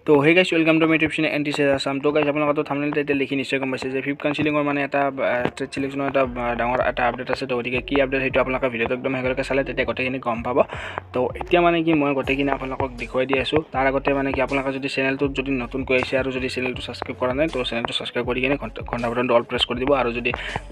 তো hey guys welcome to my YouTube channel NT Assam. তো guys আপোনালোকে থাম্বনেল টাইটেল দেখি নিশ্চয় গম পাইছে যে ফিফথ কাউন্সিলিঙৰ মানে এটা ট্ৰেড চিলেকশ্যনৰ এটা ডাঙৰ এটা আপডেট আছে। তো গতিকে কি আপডেট সেইটো আপোনালোকে ভিডিঅ'টো একদম শেষলৈকে চালে তেতিয়া গোটেইখিনি গম পাব। তো এতিয়া মানে কি মই গোটেইখিনি আপোনালোকক দেখুৱাই দি আছোঁ। তাৰ আগতে মানে কি আপোনালোকে যদি চেনেলটোত যদি নতুনকৈ আহিছে আৰু যদি চেনেলটো ছাবস্ক্ৰাইব কৰা নাই তো চেনেলটো ছাবস্ক্ৰাইব কৰি কিনে ঘণ্টা বটনটো অল প্ৰেছ কৰি দিব। আৰু যদি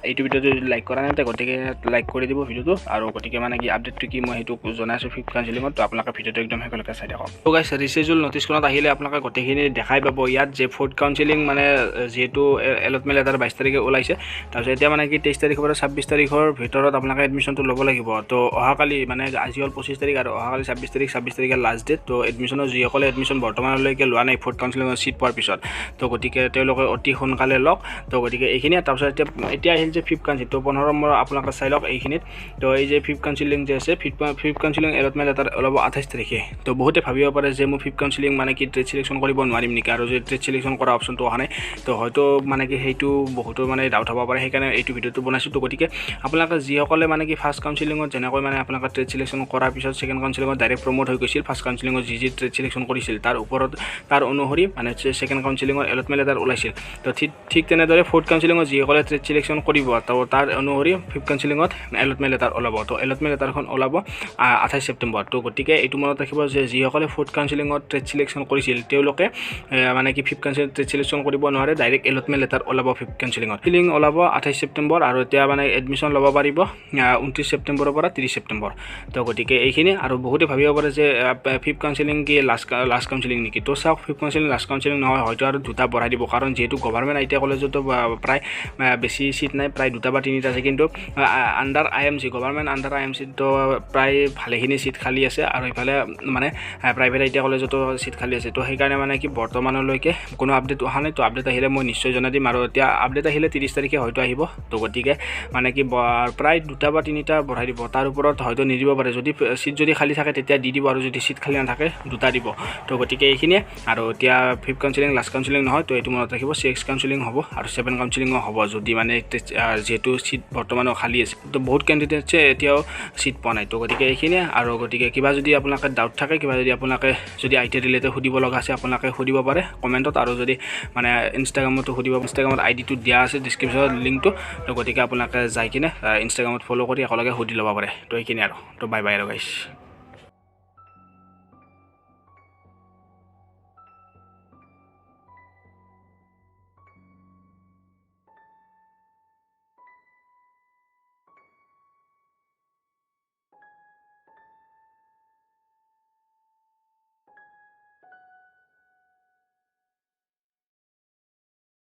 এইটো ভিডিঅ'টো যদি লাইক কৰা নাই তো গতিকে লাইক কৰি দিব ভিডিঅ'টো। আৰু গতিকে মানে কি আপডেটটো কি মই সেইটো জনাইছোঁ ফিফথ কাউন্সিলিঙত। তো আপোনালোকে ভিডিঅ'টো একদম শেষলৈকে চাই থাকক। তো গাইছ ৰিচেজুল নটিছখনত আহিলে আপোনালোকে গোটেইখিনি দেখাই পাব ইয়াত যে ফ'ৰ্থ কাউন্সিলিং মানে যিহেতু এলটমেণ্ট লেটাৰ 22 তাৰিখে ওলাইছে। তাৰপিছত এতিয়া মানে কি 23 তাৰিখৰ পৰা 26 তাৰিখৰ ভিতৰত আপোনালোকে এডমিশ্যনটো ল'ব লাগিব। তো অহাকালি মানে আজি হ'ল 25 তাৰিখ আৰু অহাকালি 26 তাৰিখে লাষ্ট ডেট। তো এডমিশ্যনৰ যিসকলে এডমিশ্যন বৰ্তমানলৈকে লোৱা নাই ফ'ৰ্থ কাউন্সিলিঙৰ ছিট পোৱাৰ পিছত তো গতিকে তেওঁলোকে অতি সোনকালে লওক। তো গতিকে এইখিনিয়ে তাৰপিছত এতিয়া আহিল যে ফিফথ কাউন্সিলিং। তো 15 নম্বৰ আপোনালোকে চাই লওক এইখিনিত। তো এই যে ফিফথ কাউন্সিলিং যে আছে ফিফথ কাউন্সিলিং এলটমেণ্ট লেটাৰ ওলাব 28 তাৰিখে। তো বহুতে ভাবিব পাৰে যে মই ফিফথ কাউন্সিলিং মানে কি ট্ৰেড চিলেকশ্যন কৰিব নোৱাৰিম নেকি, আৰু যদি ট্ৰেড চিলেকশ্যন কৰা অপশ্যনটো অহা নাই তো হয়তো মানে কি সেইটো বহুতো মানে ডাউট হ'ব পাৰে। সেইকাৰণে এইটো ভিডিঅ'টো বনাইছোঁ। তো গতিকে আপোনালোকে যিসকলে মানে কি ফাৰ্ষ্ট কাউন্সিলিঙত যেনেকৈ মানে আপোনালোকে ট্ৰেড চিলেকশ্যন কৰাৰ পিছত ছেকেণ্ড কাউন্সিলিঙত ডাইৰেক্ট প্ৰমোট হৈ গৈছিল, ফাৰ্ষ্ট কাউন্সিলিঙত যি ট্ৰেড চিলেকশ্যন কৰিছিল তাৰ ওপৰত তাৰ অনুসৰি মানে ছেকেণ্ড কাউন্সিলিঙৰ এলটমেণ্ট লেটাৰ ওলাইছিল। তো ঠিক তেনেদৰে ফ'ৰ্থ কাউন্সিলিঙত যিসকলে ট্ৰেড চিলেকশ্যন কৰিব তো তাৰ অনুসৰি ফিফথ কাউন্সিলিঙত এলটমেণ্ট লেটাৰ ওলাব। তো এলটমেণ্ট লেটাৰখন ওলাব 28 ছেপ্টেম্বৰ। তো গতিকে এইটো মনত ৰাখিব যে যিসকলে ফ'ৰ্থ কাউন্সিলিঙত ট্ৰেড চিলেকশ্যন কৰিছিল তেওঁলোকে মানে কি ফিফথ কাউন্সিলিং ট্ৰেড চিলেকশ্যন কৰিব নোৱাৰে, ডাইৰেক্ট এলটমেণ্ট লেটাৰ ওলাব ফিফথ কাউন্সিলিঙত। ফিলিং ওলাব 28 ছেপ্টেম্বৰ আৰু এতিয়া মানে এডমিশ্যন ল'ব পাৰিব 29 ছেপ্টেম্বৰৰ পৰা 30 ছেপ্টেম্বৰ। তো গতিকে এইখিনি। আৰু বহুতে ভাবিব পাৰে যে ফিফথ কাউন্সিলিং কি লাষ্ট কাউন্সিলিং নেকি। তো চাওক ফিফথ কাউন্সিলিং লাষ্ট কাউন্সিলিং নহয়, হয়তো আৰু দুটা বঢ়াই দিব। কাৰণ যিহেতু গভৰ্ণমেণ্ট আই টি আই কলেজতো প্ৰায় বেছি ছিট নাই, প্ৰায় 2টা বা 3টা আছে। কিন্তু আণ্ডাৰ IMC গভৰ্ণমেণ্ট আণ্ডাৰ IMCতো প্ৰায় ভালেখিনি ছিট খালী আছে আৰু ইফালে মানে প্ৰাইভেট আই টি আই কলেজতো ছিট খালী আছে। তো সেইকাৰণে মানে কি বৰ্তমানলৈকে কোনো আপডেট অহা নাই। তো আপডেট আহিলে মই নিশ্চয় জনাই দিম। আৰু এতিয়া আপডেট আহিলে 30 তাৰিখে হয়তো আহিব। তো গতিকে মানে কি প্ৰায় 2টা বা 3টা বঢ়াই দিব, তাৰ ওপৰত হয়তো নিদিব পাৰে। যদি ছিট যদি খালী থাকে তেতিয়া দি দিব, আৰু যদি ছিট খালী নাথাকে 2টা দিব। তো গতিকে এইখিনিয়ে। আৰু এতিয়া ফিফথ কাউন্সিলিং লাষ্ট কাউন্সিলিং নহয়। তো এইটো মনত ৰাখিব 6 কাউন্সিলিং হ'ব আৰু 7 কাউন্সিলিঙো হ'ব যদি মানে যিহেতু ছিট বৰ্তমানো খালী আছে। তো বহুত কেণ্ডিডেটছে এতিয়াও ছিট পোৱা নাই। তো গতিকে এইখিনিয়ে। আৰু গতিকে কিবা যদি আপোনালোকে ডাউট থাকে, কিবা যদি আপোনালোকে যদি আই টি ৰিলেটেড সুধিব লগা আছে আপোনালোকে সুধিব পাৰে কমেণ্টত। আৰু যদি মানে ইনষ্টাগ্ৰামতো সুধিব, ইনষ্টাগ্ৰামত ID টো দিয়া আছে ডিছক্ৰিপশ্যনত লিংকটো। তো গতিকে আপোনালোকে যাই কিনে ইনষ্টাগ্ৰামত ফ'ল' কৰি একেলগে সুধি ল'ব পাৰে। তো এইখিনি আৰু। তো বাই বাই আৰু গাইছ।